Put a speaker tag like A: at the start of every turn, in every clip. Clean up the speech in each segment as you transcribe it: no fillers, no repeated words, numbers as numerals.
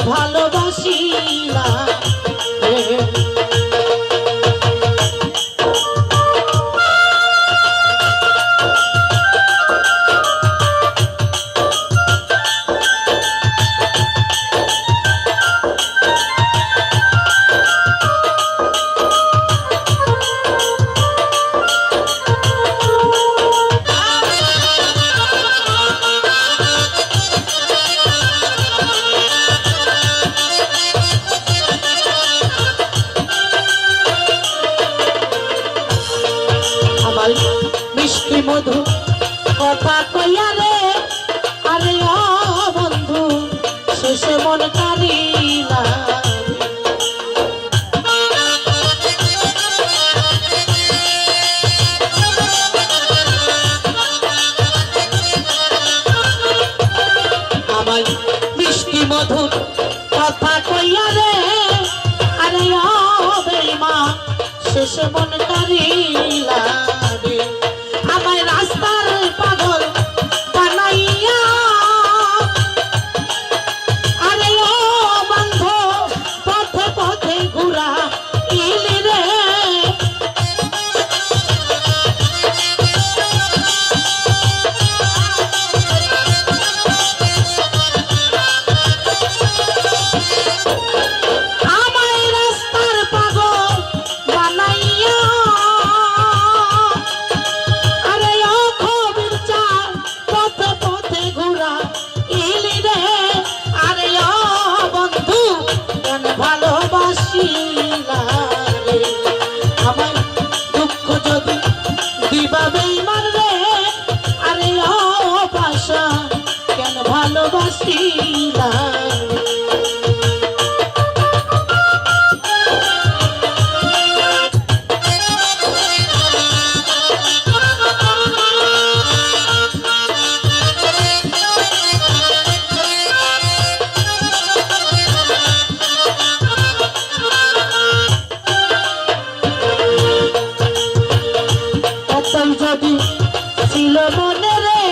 A: ভালোবাসিলাম মিষ্টি মধু কথা কইয়া রে আরে ও বন্ধু শেষে মন কারিলা আমার মিষ্টি মধুর কথা কইয়া রে আরে ও বেঈমান শেষে মন কারিলা আমায় রাস্তার পাগল বানাইয়া আরে ও বন্ধ পথে পথে ঘুরা ইলি রে আমায় রাস্তার পাগল বানাইয়া ভালোবাসিলা যদি ছিল মনে রে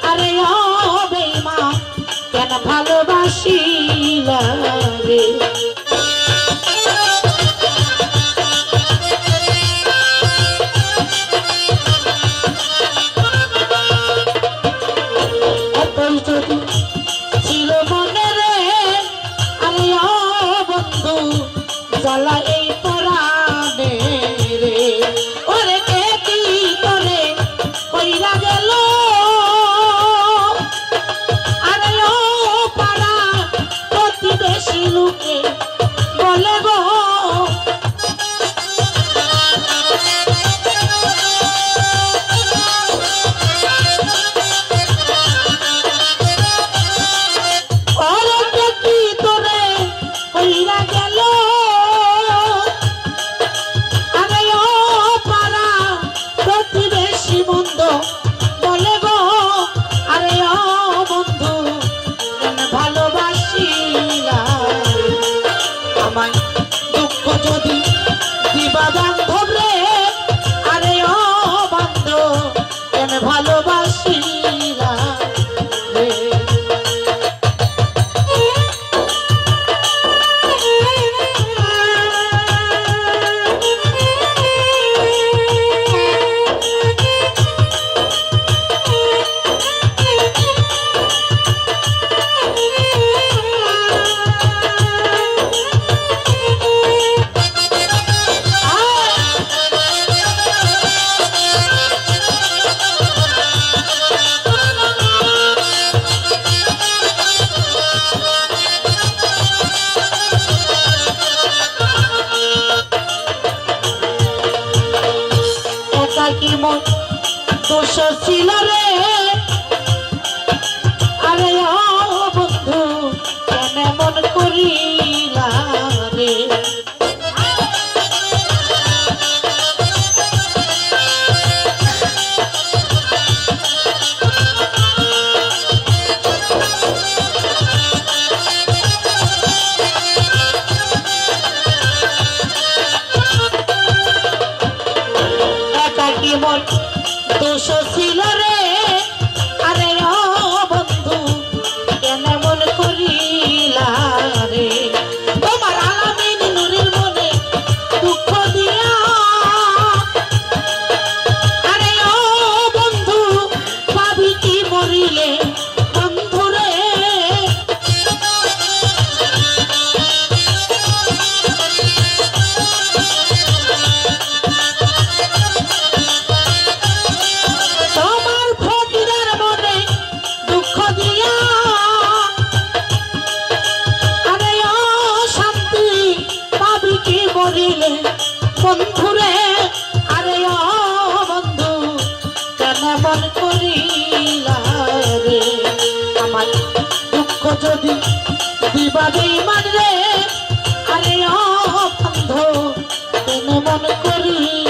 A: আরে ও বেঈমান কেন ভালোবাসিলা রে যদি ছিল মনে রে আরে ও বন্ধু জ্বালা এই পরাণে রে ওরে কে কি করে কইরা গেল আরে ও পাড়া প্রতিবেশী লোকে বলে গো ওরে কে কি তোরে কইরা গেল আরে ও পাড়া প্রতিবেশী বন্ধ বলে গো আরে ও বন্ধু কেন ভালোবাসিলা আমায় দুঃখ যদি দিবা বান্ধব রে আরে ও বান্ধব কেন ভালোবাসিলা রে কি মন দোষ ছিল রে আরে ও বন্ধু কেন মন করিলা রে একা কি মন দোষ ছিল রে বন্ধুরে আরে ও বন্ধু কেন মন করিলা রে আমার দুঃখ যদি দিবাদেই মানরে আরে ও বন্ধু কেন মন করিলা